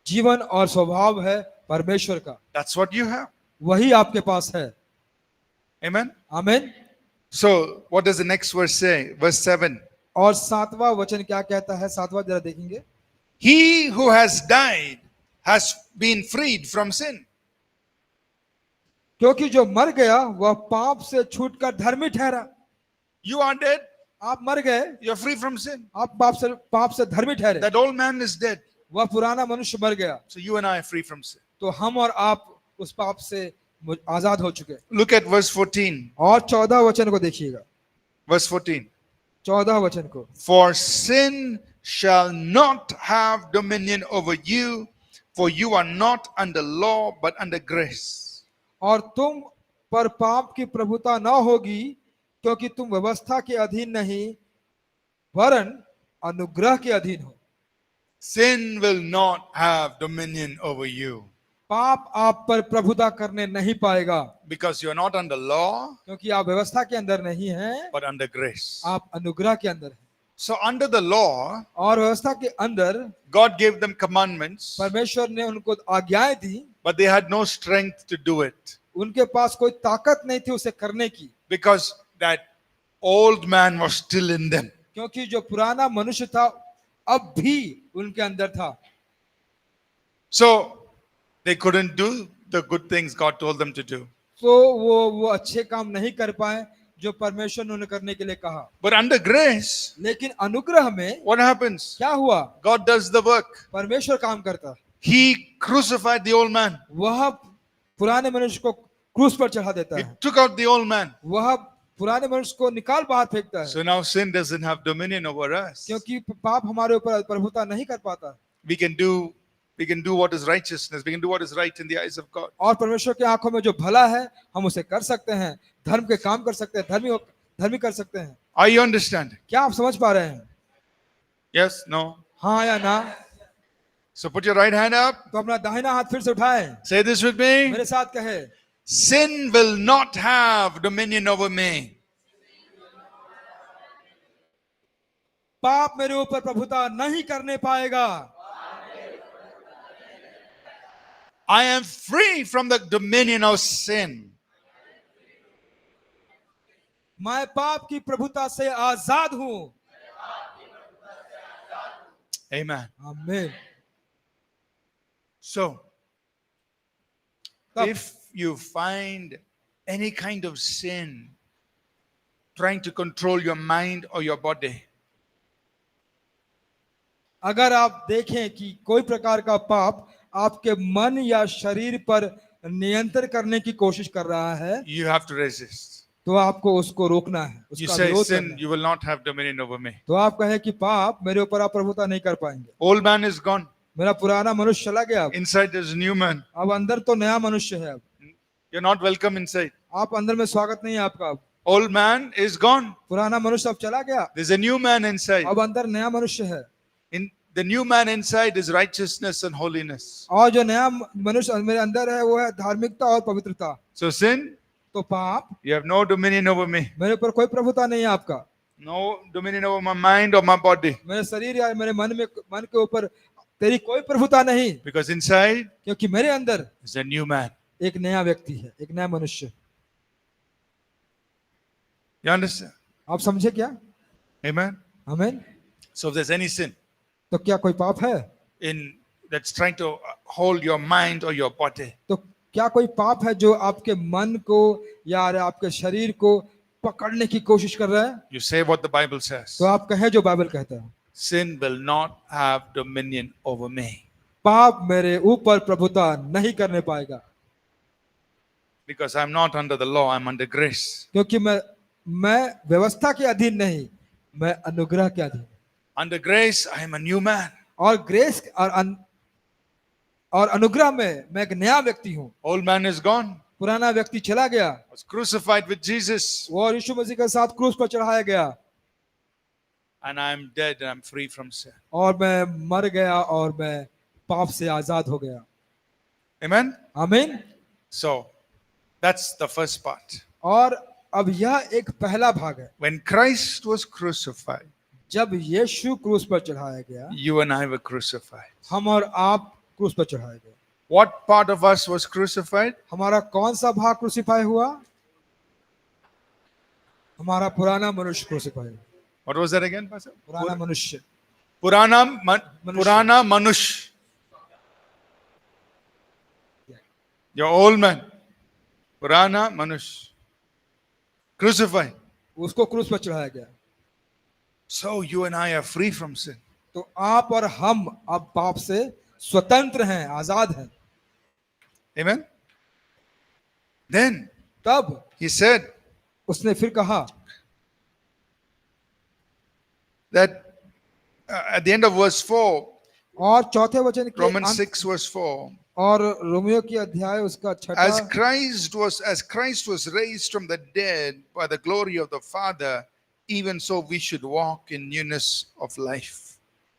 S2: जीवन और स्वभाव है परमेश्वर का,
S1: That's what you have.
S2: वही आपके पास है।
S1: Amen.
S2: आमीन।
S1: So what does the next verse say? Verse 7.
S2: और 7वां वचन क्या कहता है? 7वां जरा देखेंगे।
S1: He who has died has been freed from sin.
S2: क्योंकि जो मर गया वह पाप से छूटकर धर्मी ठहरा।
S1: You are dead.
S2: आप मर गए,
S1: You're free from sin.
S2: आप पाप से धर्मी ठहरे।
S1: That old man is dead.
S2: वह पुराना मनुष्य मर गया,
S1: So you and I are free from sin.
S2: तो हम और आप उस पाप से आजाद हो चुके।
S1: Look at verse 14.
S2: और 14 वचन को देखिएगा,
S1: Verse 14.
S2: 14 वचन को।
S1: For sin shall not have dominion over you, for you are not under law but under grace.
S2: और तुम पर पाप की प्रभुता न होगी, क्योंकि तुम व्यवस्था के अधीन नहीं वरन अनुग्रह के अधीन हो।
S1: Sin will not have dominion over you
S2: पाप आप पर प्रभुता करने नहीं पाएगा,
S1: because you are not under law
S2: क्योंकि आप व्यवस्था के अंदर नहीं हैं,
S1: but under grace.
S2: आप अनुग्रह के अंदर हैं।
S1: So under the law,
S2: और व्यवस्था के अंदर
S1: God gave them commandments,
S2: परमेश्वर ने उनको आज्ञाएं दी,
S1: but they had no strength to do it
S2: उनके पास कोई ताकत नहीं थी उसे करने की,
S1: because that old man was still in them.
S2: क्योंकि जो पुराना मनुष्य था अब भी उनके अंदर था।
S1: So they couldn't do the good things God told them to do.
S2: तो वो अच्छे काम नहीं कर पाए जो परमेश्वर ने उन्हें करने के लिए कहा।
S1: But under grace,
S2: लेकिन अनुग्रह में
S1: what happens?
S2: क्या हुआ?
S1: God does the work.
S2: परमेश्वर काम करता।
S1: He crucified the old man.
S2: वह पुराने मनुष्य को क्रूस पर चढ़ा देता
S1: He
S2: है,
S1: took out the old man.
S2: वह पुराने मनुष्य को निकाल बाहर फेंकता है,
S1: So now sin doesn't have dominion over us.
S2: क्योंकि पाप हमारे ऊपर प्रभुता नहीं कर पाता।
S1: We can do what is righteousness. We can do what is right in the eyes of God.
S2: और परमेश्वर की आंखों में जो भला है हम उसे कर सकते हैं, धर्म के काम कर सकते हैं, धर्मी कर सकते हैं।
S1: Are you understanding?
S2: क्या आप समझ पा रहे हैं?
S1: Yes? No?
S2: हाँ या ना?
S1: So put your right hand up.
S2: तो अपना दाहिना हाथ फिर से उठाएं,
S1: Say this with me.
S2: मेरे साथ कहे,
S1: Sin will not have dominion over me.
S2: पाप मेरे ऊपर प्रभुता नहीं करने पाएगा।
S1: I am free from the dominion of sin.
S2: मैं पाप की प्रभुता से आजाद हूं।
S1: Amen.
S2: आमीन।
S1: So,
S2: तब
S1: if you find any kind of sin trying to control your mind or your body,
S2: अगर आप देखें कि कोई प्रकार का पाप आपके मन या शरीर पर नियंत्रण करने की कोशिश कर रहा है,
S1: you have to resist.
S2: तो आपको उसको रोकना है,
S1: You
S2: उसका
S1: say,
S2: विरोध
S1: sin,
S2: करना है।
S1: you will not have dominion over me.
S2: तो आप कहें कि पाप मेरे ऊपर आप प्रभुता नहीं कर पाएंगे।
S1: Old man is gone.
S2: मेरा पुराना मनुष्य चला गया,
S1: Inside there's a new man.
S2: अब अंदर तो नया मनुष्य है। अब
S1: You're not welcome inside.
S2: आप अंदर में स्वागत नहीं है आपका। अब
S1: Old man is gone.
S2: पुराना मनुष्य अब चला गया,
S1: There's a new man inside.
S2: अब अंदर नया मनुष्य है।
S1: In the new man inside is righteousness and holiness.
S2: और जो नया मनुष्य मेरे अंदर है वो है धार्मिकता और पवित्रता।
S1: So sin,
S2: तो पाप
S1: you have no dominion over me.
S2: मेरे ऊपर कोई प्रभुता नहीं है आपका,
S1: No dominion over my mind or my body.
S2: मेरे शरीर या मेरे मन के ऊपर तेरी कोई प्रभुता नहीं,
S1: Because inside
S2: क्योंकि मेरे अंदर
S1: is a new man.
S2: एक नया व्यक्ति है, एक नया मनुष्य।
S1: You understand?
S2: आप समझे क्या?
S1: Amen.
S2: आमीन।
S1: So if there's any sin
S2: तो क्या कोई पाप है
S1: in that's trying to hold your mind or your body,
S2: तो क्या कोई पाप है जो आपके मन को या आपके शरीर को पकड़ने की कोशिश कर रहा है?
S1: you say what the Bible says.
S2: तो आप कहें जो बाइबल कहता है,
S1: Sin will not have dominion over me.
S2: पाप मेरे ऊपर प्रभुता नहीं करने पाएगा,
S1: Because I'm not under the law, I'm under grace.
S2: क्योंकि मैं व्यवस्था के अधीन नहीं, मैं अनुग्रह के अधीन।
S1: Under grace, I am a new man.
S2: और ग्रेस और और अनुग्रह में मैं एक नया व्यक्ति हूँ।
S1: Old man is gone.
S2: पुराना व्यक्ति चला गया
S1: Was crucified with Jesus.
S2: वो और यीशु मसीह के साथ क्रूस पर चढ़ाया गया
S1: And I'm dead and I'm free from sin.
S2: और मैं मर गया और मैं पाप से आजाद हो गया।
S1: Amen?
S2: आमीन।
S1: So, that's the first part.
S2: और अब यह एक पहला भाग है।
S1: When Christ was crucified,
S2: जब यीशु क्रूस पर चढ़ाया गया
S1: you and I were crucified.
S2: हम और आप क्रूस पर चढ़ाए गए।
S1: What part of us was crucified?
S2: हमारा कौन सा भाग क्रूसिफाई हुआ? हमारा पुराना मनुष्य क्रूसिफाई हुआ।
S1: What was that again, Pastor?
S2: पुराना मनुष्य
S1: Purana Manush. Your old man. Purana Manush. Crucified.
S2: उसको क्रूस पर चढ़ाया गया।
S1: So you and I are free from sin.
S2: तो आप और हम अब पाप से स्वतंत्र हैं, आजाद हैं।
S1: Amen? Then
S2: तब
S1: he said
S2: उसने फिर कहा
S1: that at the end of verse 4,
S2: और चौथे वचन के
S1: Romans
S2: अंत
S1: 6 verse 4,
S2: और रोमियो की अध्याय उसका
S1: as
S2: छठा
S1: Christ was raised from the dead by the glory of the Father, even so we should walk in newness of life.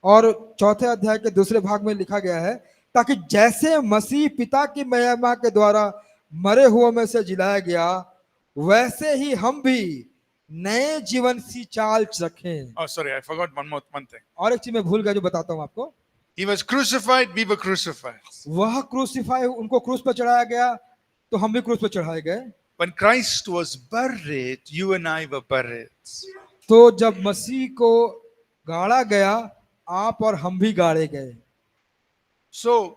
S2: और चौथे अध्याय के दूसरे भाग में लिखा गया है ताकि जैसे मसीह पिता की महिमा के द्वारा मरे हुओं में से जिलाया गया वैसे ही हम भी नए जीवन सी चाल रखें।
S1: Oh, sorry, I forgot one thing.
S2: और एक चीज मैं भूल गया जो बताता हूं आपको।
S1: He was crucified, we were crucified.
S2: वह क्रूसिफाई उनको क्रूस पर चढ़ाया गया तो हम भी क्रूस पर चढ़ाए गए।
S1: When Christ was buried, you and I were buried.
S2: तो जब मसीह को गाड़ा गया आप और हम भी गाड़े गए।
S1: So,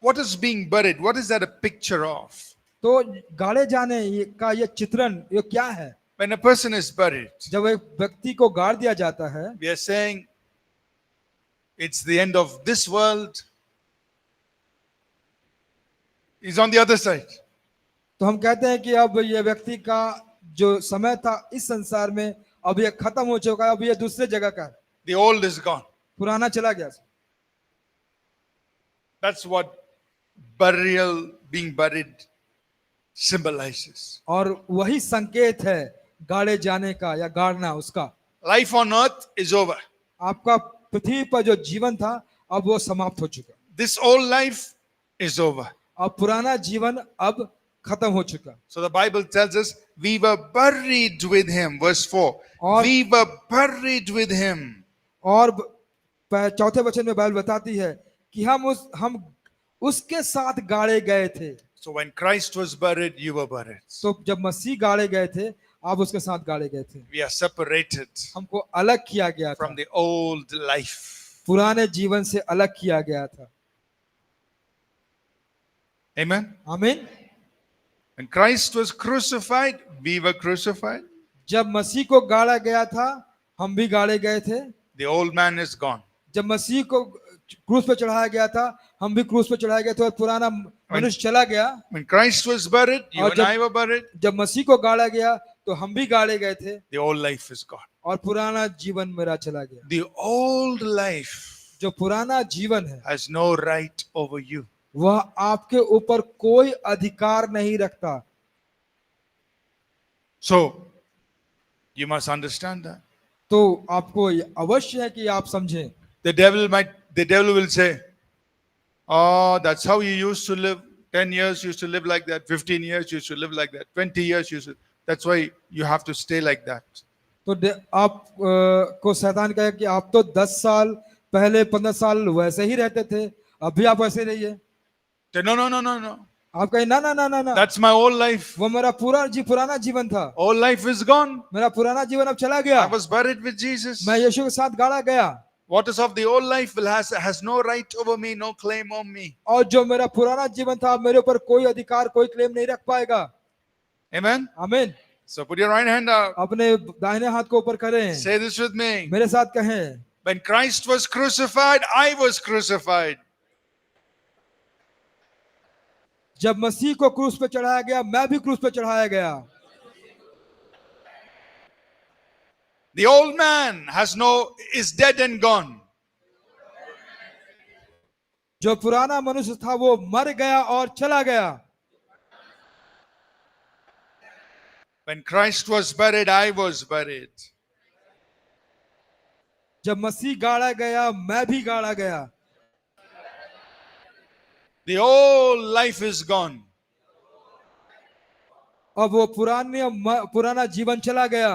S1: what is being buried? What is that a picture of?
S2: तो गाड़े जाने का ये चित्रण ये क्या है?
S1: When a person is buried,
S2: जब एक व्यक्ति को गाड़ दिया जाता है
S1: we are saying it's the end of this world. He's on the other side.
S2: तो हम कहते हैं कि अब ये व्यक्ति का जो समय था इस संसार में अब ये खत्म हो चुका है, अब ये दूसरे जगह का है।
S1: The old is gone.
S2: पुराना चला गया।
S1: That's what burial, being buried, symbolizes.
S2: और वही संकेत है गाड़े जाने का या गाड़ना उसका।
S1: Life on earth is over.
S2: आपका पृथ्वी पर जो जीवन था अब वो समाप्त हो चुका।
S1: This old life is over.
S2: अब पुराना जीवन अब खत्म हो चुका।
S1: So the Bible tells us we were buried with him. Verse 4.
S2: और-
S1: We were buried with him.
S2: और चौथे वचन में बाइबल बताती है कि हम उसके साथ गाड़े गए थे।
S1: So when Christ was buried, you were buried.
S2: तो जब मसीह गाड़े गए थे आप उसके साथ गाड़े गए थे।
S1: We are separated
S2: हमको अलग किया गया था,
S1: from the old life.
S2: पुराने जीवन से अलग किया गया था।
S1: Amen.
S2: आमीन।
S1: When Christ was crucified, we were crucified.
S2: जब मसीह को गाड़ा गया था हम भी गाड़े गए थे।
S1: The old man is gone.
S2: जब मसीह को क्रूस पर चढ़ाया गया था हम भी क्रूस पर चढ़ाया गए थे और पुराना मनुष्य चला गया।
S1: When Christ was buried, you
S2: और
S1: and I were buried.
S2: जब मसीह को गाड़ा गया तो हम भी गाड़े गए थे
S1: The old life is gone.
S2: और पुराना जीवन मेरा चला गया।
S1: The old life
S2: जो पुराना जीवन है
S1: has no right over you.
S2: वह आपके ऊपर कोई अधिकार नहीं रखता।
S1: So, you must understand that.
S2: तो आपको ये अवश्य है कि आप समझें।
S1: The devil will say, oh, that's how you used to live. 10 years you used to live like that. 15 years you used to live like that. 20 years you should. That's why you have to stay like that.
S2: तो आप को शैतान कहे कि आप तो 10 साल पहले 15 साल वैसे ही रहते थे अभी आप वैसे रहिए।
S1: Say, no.
S2: आप कहे ना ना ना ना ना
S1: That's my old life.
S2: वो मेरा पुराना जीवन था।
S1: Old life is gone.
S2: मेरा पुराना जीवन अब चला गया।
S1: I was buried with Jesus.
S2: मैं यीशु के साथ गाड़ा गया।
S1: What is of the old life has no right over me, no claim on me.
S2: और जो मेरा पुराना जीवन था मेरे ऊपर कोई अधिकार कोई क्लेम नहीं रख पाएगा।
S1: Amen.
S2: आमीन।
S1: So put your right hand up.
S2: अपने दाहिने हाथ को ऊपर करें।
S1: Say this with me.
S2: मेरे साथ कहें।
S1: When Christ was crucified, I was crucified.
S2: जब मसीह को क्रूस पे चढ़ाया गया मैं भी क्रूस पे चढ़ाया गया।
S1: The old man is dead and gone.
S2: जो पुराना मनुष्य था वो मर गया और चला गया।
S1: When Christ was buried, I was buried.
S2: जब मसीह गाड़ा गया मैं भी गाड़ा गया।
S1: The old life is gone.
S2: अब वो पुराना जीवन चला गया।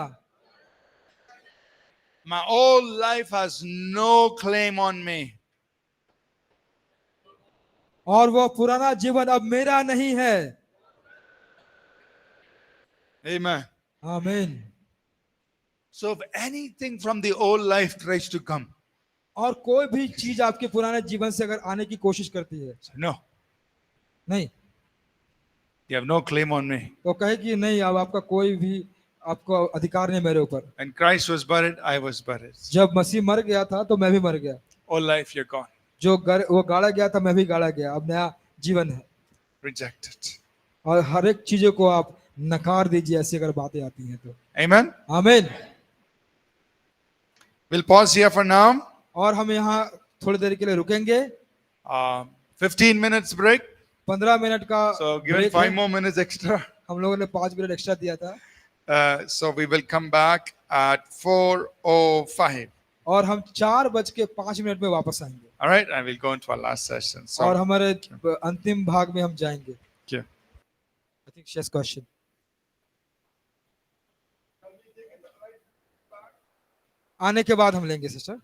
S1: My old life has no claim on me.
S2: और वो पुराना जीवन अब मेरा नहीं है।
S1: Amen.
S2: आमीन।
S1: So if anything from the old life tries to come,
S2: और कोई भी चीज आपके पुराने जीवन से अगर आने की कोशिश करती है,
S1: no,
S2: नहीं,
S1: you have no claim on me.
S2: तो कहे कि नहीं, अब आपका कोई भी आपको अधिकार नहीं मेरे ऊपर।
S1: When Christ was buried, I was buried.
S2: जब मसीह मर गया था तो मैं भी मर गया।
S1: Old life, you're gone.
S2: वो गाड़ा गया था मैं भी गाड़ा गया। अब नया जीवन है।
S1: Rejected.
S2: और हर एक चीजों को आप नकार दीजिए ऐसी अगर बातें आती हैं तो।
S1: Amen.
S2: आमीन।
S1: We'll pause here for now.
S2: और हम यहाँ थोड़ी देर के लिए रुकेंगे।
S1: 15 minutes break.
S2: 15 मिनट का
S1: So given
S2: ब्रेक
S1: 5
S2: है।
S1: more minutes extra.
S2: हम लोगों ने 5 मिनट एक्स्ट्रा दिया था।
S1: So we will come back at 4:05.
S2: और हम 4:05 में वापस आएंगे।
S1: All right, and we'll go into our last session. So,
S2: और हमारे अंतिम भाग में हम जाएंगे।
S1: thank you.
S2: I think she has question. आने के बाद हम लेंगे सिस्टर।